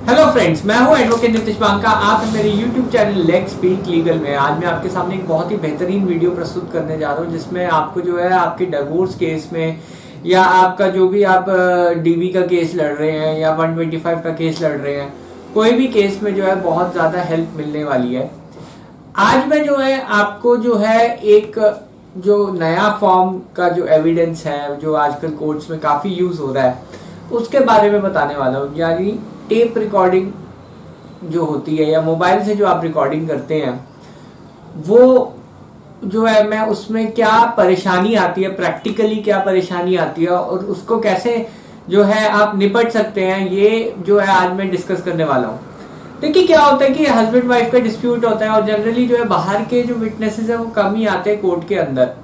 Hello friends, मैं हूं advocate Nitish Banka. आप हैं मेरे YouTube channel let's speak legal में। आज मैं आपके सामने एक बहुत ही बेहतरीन वीडियो प्रस्तुत करने जा रहा हूं, जिसमें आपको जो है आपके डिवोर्स केस में या आपका जो भी आप डीवी का केस लड़ रहे हैं या 125 का केस लड़ रहे हैं, कोई भी केस में जो है बहुत ज़्यादा हेल्प मिलने वाली है। आज मैं जो है आपको जो है एक जो नया फॉर्म का जो एविडेंस है, जो आजकल कोर्ट्स में काफ़ी यूज़ हो रहा है, उसके बारे में बताने वाला हूँ। यानी टेप रिकॉर्डिंग जो होती है या मोबाइल से जो आप रिकॉर्डिंग करते हैं, वो जो है मैं उसमें क्या परेशानी आती है, प्रैक्टिकली क्या परेशानी आती है और उसको कैसे जो है आप निपट सकते हैं, ये जो है आज मैं डिस्कस करने वाला हूँ। देखिए क्या होता है कि हस्बैंड वाइफ का डिस्प्यूट होता है और जनरली जो है बाहर के जो विटनेसेस है वो कम ही आते हैं कोर्ट के अंदर।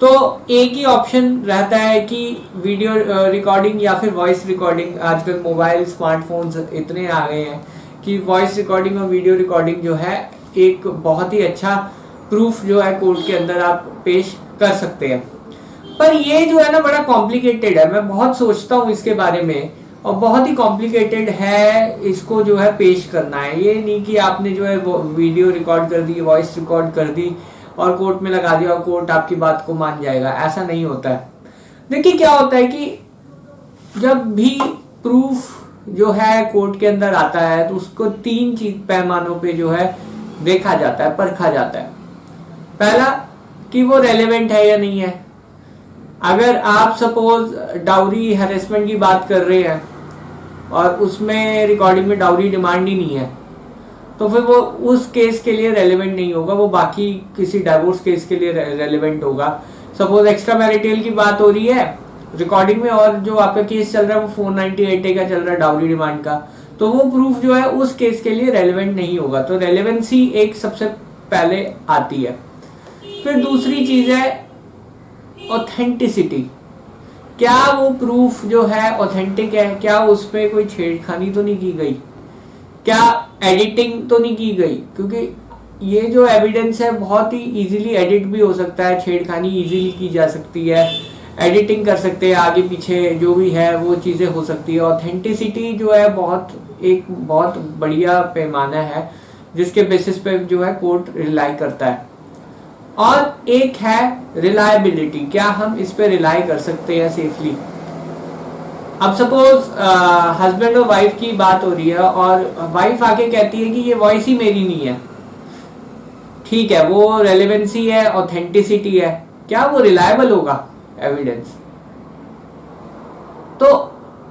तो एक ही ऑप्शन रहता है कि वीडियो रिकॉर्डिंग या फिर वॉइस रिकॉर्डिंग। आजकल मोबाइल स्मार्टफोन्स इतने आ गए हैं कि वॉइस रिकॉर्डिंग और वीडियो रिकॉर्डिंग जो है एक बहुत ही अच्छा प्रूफ जो है कोर्ट के अंदर आप पेश कर सकते हैं। पर ये जो है ना बड़ा कॉम्प्लिकेटेड है। मैं बहुत सोचता हूँ इसके बारे में और बहुत ही कॉम्प्लिकेटेड है इसको जो है पेश करना है। ये नहीं कि आपने जो है वीडियो रिकॉर्ड कर दी, वॉइस रिकॉर्ड कर दी और कोर्ट में लगा दिया और कोर्ट आपकी बात को मान जाएगा, ऐसा नहीं होता है। देखिए क्या होता है कि जब भी प्रूफ जो है कोर्ट के अंदर आता है तो उसको तीन चीज पैमानों पे जो है देखा जाता है, परखा जाता है। पहला कि वो रेलेवेंट है या नहीं है। अगर आप सपोज डाउरी हैरेसमेंट की बात कर रहे हैं और उसमें रिकॉर्डिंग में डाउरी डिमांड ही नहीं है, तो फिर वो उस केस के लिए रेलेवेंट नहीं होगा, वो बाकी किसी डाइवोर्स केस के लिए रेलेवेंट होगा। सपोज एक्स्ट्रा मैरिटल की बात हो रही है रिकॉर्डिंग में और जो आपका केस चल रहा है वो 498A का चल रहा है डाउरी डिमांड का, तो वो प्रूफ जो है उस केस के लिए रेलेवेंट नहीं होगा। तो रेलेवेंसी एक सबसे पहले आती है। फिर दूसरी चीज है ऑथेंटिसिटी। क्या वो प्रूफ जो है ऑथेंटिक है, क्या उस पर कोई छेड़खानी तो नहीं की गई, क्या एडिटिंग तो नहीं की गई। क्योंकि ये जो एविडेंस है बहुत ही इजीली एडिट भी हो सकता है, छेड़खानी इजीली की जा सकती है, एडिटिंग कर सकते हैं, आगे पीछे जो भी है वो चीज़ें हो सकती है। ऑथेंटिसिटी जो है एक बहुत बढ़िया पैमाना है जिसके बेसिस पे जो है कोर्ट रिलाई करता है। और एक है रिलायबिलिटी, क्या हम इस पे रिलाई कर सकते हैं सेफली। अब सपोज हस्बैंड और वाइफ की बात हो रही है और वाइफ आके कहती है कि ये वॉइस ही मेरी नहीं है, ठीक है, वो रेलेवेंसी है, ऑथेंटिसिटी है, क्या वो रिलायबल होगा एविडेंस। तो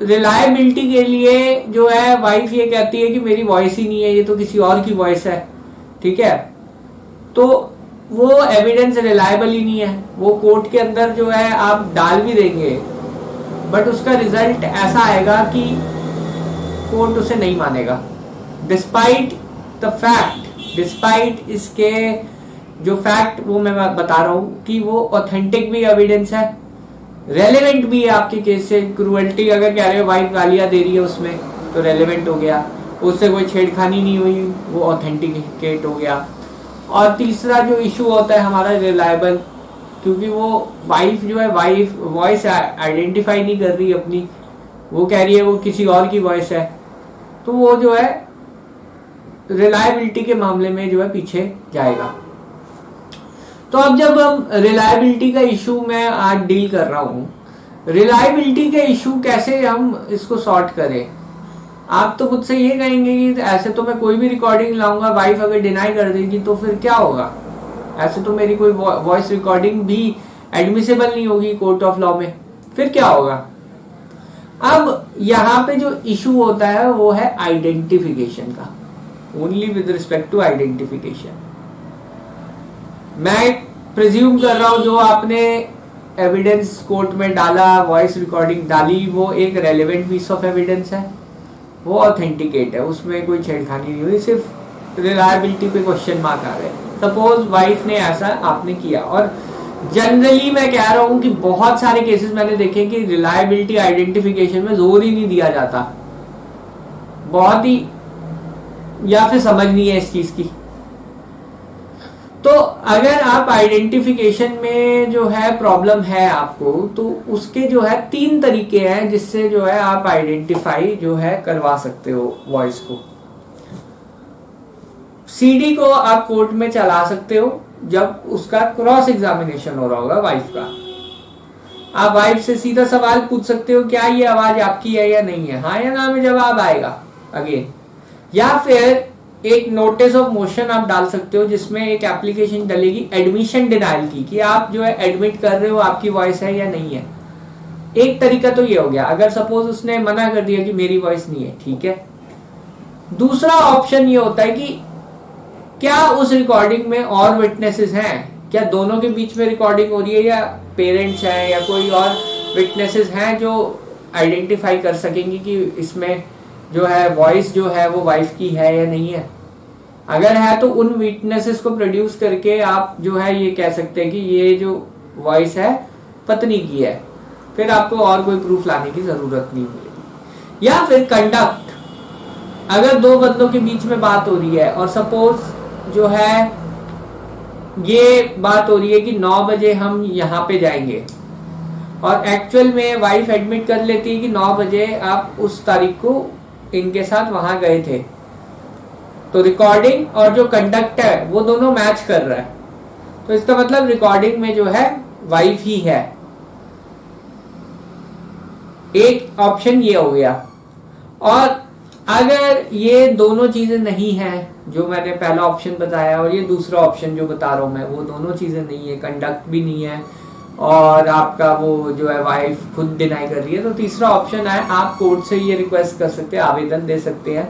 रिलायबिलिटी के लिए जो है वाइफ ये कहती है कि मेरी वॉइस ही नहीं है, ये तो किसी और की वॉइस है, ठीक है, तो वो एविडेंस रिलायबल ही नहीं है। वो कोर्ट के अंदर जो है आप डाल भी देंगे बट उसका रिजल्ट ऐसा आएगा कि कोर्ट उसे नहीं मानेगा, डिस्पाइट द फैक्ट, डिस्पाइट इसके जो फैक्ट वो मैं बता रहा हूं कि वो ऑथेंटिक भी एविडेंस है, रेलेवेंट भी है आपके केस से। क्रूएल्टी अगर कह रहे हो वाइफ गालियां दे रही है उसमें तो रेलेवेंट हो गया, उससे कोई छेड़खानी नहीं हुई, वो ऑथेंटिकेट हो गया। और तीसरा जो इशू होता है हमारा रिलायबल, क्योंकि वो वाइफ जो है वॉइस आइडेंटिफाई नहीं कर रही अपनी, वो कह रही है वो किसी और की वॉइस है, तो वो जो है रिलायबिलिटी के मामले में जो है पीछे जाएगा। तो अब जब हम रिलायबिलिटी का इशू मैं आज डील कर रहा हूँ, रिलायबिलिटी के इशू कैसे हम इसको सॉर्ट करें। आप तो मुझसे ये कहेंगे कि ऐसे तो मैं कोई भी रिकॉर्डिंग लाऊंगा, वाइफ अगर डिनाई कर देगी तो फिर क्या होगा, ऐसे तो मेरी कोई वॉइस रिकॉर्डिंग भी एडमिसेबल नहीं होगी कोर्ट ऑफ लॉ में, फिर क्या होगा। अब यहाँ पे जो इशू होता है वो है आइडेंटिफिकेशन का, only with respect to identification. मैं प्रिज्यूम कर रहा हूं जो आपने एविडेंस कोर्ट में डाला, वॉइस रिकॉर्डिंग डाली, वो एक रेलेवेंट पीस ऑफ एविडेंस है, वो ऑथेंटिकेट है, उसमें कोई छेड़खानी नहीं हुई, सिर्फ रिलायबिलिटी पे क्वेश्चन मार्क आ गए। सपोज वाइफ ने ऐसा आपने किया, और जनरली मैं कह रहा हूं कि बहुत सारे केसेस मैंने देखे कि रिलायबिलिटी आइडेंटिफिकेशन में जोर ही नहीं दिया जाता, बहुत ही, या फिर समझ नहीं है इस चीज की। तो अगर आप आइडेंटिफिकेशन में जो है प्रॉब्लम है आपको, तो उसके जो है 3 तरीके हैं जिससे जो है आप आइडेंटिफाई जो है करवा सकते हो वॉइस को। सीडी को आप कोर्ट में चला सकते हो जब उसका क्रॉस एग्जामिनेशन हो रहा होगा वाइफ का। आप वाइफ से सीधा सवाल पूछ सकते हो, क्या ये आवाज आपकी है या नहीं है, हाँ या ना में जवाब आएगा अगेन। या फिर एक नोटिस ऑफ मोशन आप डाल सकते हो जिसमें एक एप्लीकेशन डलेगी एडमिशन डिनाइल की, कि आप जो है एडमिट कर रहे हो आपकी वॉइस है या नहीं है। एक तरीका तो ये हो गया, अगर सपोज उसने मना कर दिया कि मेरी वॉइस नहीं है, ठीक है। दूसरा ऑप्शन ये होता है कि क्या उस रिकॉर्डिंग में और विटनेसेस हैं, क्या दोनों के बीच में रिकॉर्डिंग हो रही है, या पेरेंट्स हैं या कोई और विटनेसेस हैं जो आइडेंटिफाई कर सकेंगे कि इसमें जो है वॉइस जो है वो वाइफ की है या नहीं है। अगर है तो उन विटनेसेस को प्रोड्यूस करके आप जो है ये कह सकते हैं कि ये जो वॉइस है पत्नी की है, फिर आपको और कोई प्रूफ लाने की जरूरत नहीं मिलेगी। या फिर कंडक्ट, अगर 2 बंदों के बीच में बात हो रही है और सपोज जो है ये बात हो रही है कि 9 बजे हम यहाँ पे जाएंगे, और एक्चुअल में वाइफ एडमिट कर लेती है कि 9 बजे आप उस तारीख को इनके साथ वहां गए थे, तो रिकॉर्डिंग और जो कंडक्ट है वो दोनों मैच कर रहा है, तो इसका मतलब रिकॉर्डिंग में जो है वाइफ ही है। एक ऑप्शन ये हो गया। और अगर ये दोनों चीजें नहीं है जो मैंने पहला ऑप्शन बताया, और ये दूसरा ऑप्शन जो बता रहा हूं मैं, वो दोनों चीजें नहीं है, कंडक्ट भी नहीं है और आपका वो जो है वाइफ खुद डिनाई कर रही है, तो तीसरा ऑप्शन है आप कोर्ट से ये रिक्वेस्ट कर सकते हैं, आवेदन दे सकते हैं,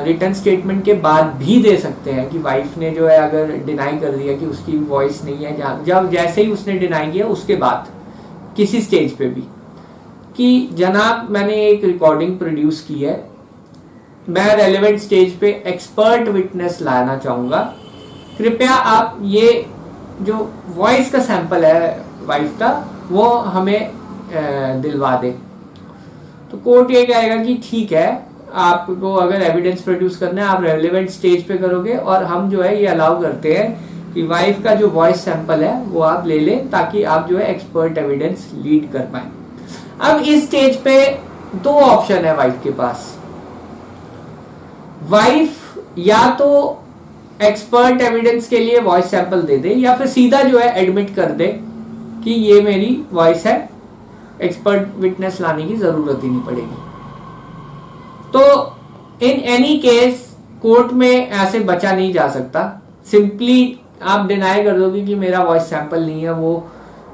रिटर्न स्टेटमेंट के बाद भी दे सकते हैं कि वाइफ ने जो है अगर डिनाई कर दिया कि उसकी वॉइस नहीं है, जब जैसे ही उसने डिनाई किया उसके बाद किसी स्टेज पे भी, कि जनाब मैंने एक रिकॉर्डिंग प्रोड्यूस की है, मैं रेलेवेंट स्टेज पे एक्सपर्ट विटनेस लाना चाहूंगा, कृपया आप ये जो वॉइस का सैंपल है वाइफ का वो हमें दिलवा दे। तो कोर्ट ये कहेगा कि ठीक है, आपको अगर एविडेंस प्रोड्यूस करना है आप रेलेवेंट स्टेज पे करोगे, और हम जो है ये अलाउ करते हैं कि वाइफ का जो वॉइस सैंपल है वो आप ले लें, ताकि आप जो है एक्सपर्ट एविडेंस लीड कर पाए। अब इस स्टेज पे 2 ऑप्शन है वाइफ के पास। वाइफ या तो एक्सपर्ट एविडेंस के लिए वॉइस सैंपल दे दे, या फिर सीधा जो है एडमिट कर दे कि ये मेरी वॉइस है, एक्सपर्ट विटनेस लाने की जरूरत ही नहीं पड़ेगी। तो इन एनी केस कोर्ट में ऐसे बचा नहीं जा सकता। सिंपली आप डिनाई कर दोगे कि मेरा वॉइस सैंपल नहीं है, वो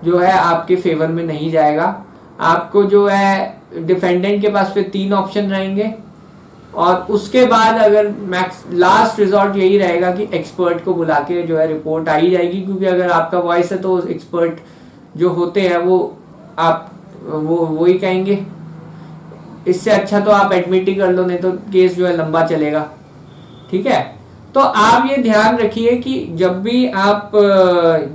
जो है आपके फेवर में नहीं जाएगा। आपको जो है डिफेंडेंट के पास फिर 3 ऑप्शन रहेंगे, और उसके बाद अगर लास्ट रिजॉर्ट यही रहेगा कि एक्सपर्ट को बुला के जो है रिपोर्ट आई जाएगी, क्योंकि अगर आपका वॉइस है तो एक्सपर्ट जो होते हैं वो ही कहेंगे। इससे अच्छा तो आप एडमिट ही कर लो, नहीं तो केस जो है लंबा चलेगा। ठीक है, तो आप ये ध्यान रखिए कि जब भी आप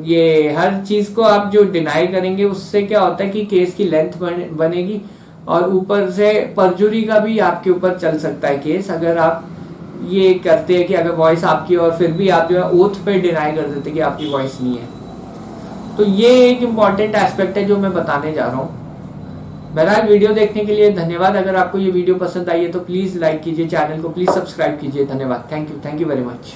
ये हर चीज को आप जो डिनाई करेंगे उससे क्या होता है कि केस की लेंथ बनेगी, और ऊपर से परजुरी का भी आपके ऊपर चल सकता है केस, अगर आप ये करते हैं कि अगर वॉइस आपकी और फिर भी आप जो है ओथ पे डिनाई कर देते कि आपकी वॉइस नहीं है। तो ये एक इम्पॉर्टेंट एस्पेक्ट है जो मैं बताने जा रहा हूँ। बहरहाल वीडियो देखने के लिए धन्यवाद। अगर आपको ये वीडियो पसंद आई है तो प्लीज लाइक कीजिए, चैनल को प्लीज सब्सक्राइब कीजिए। धन्यवाद, थैंक यू वेरी मच।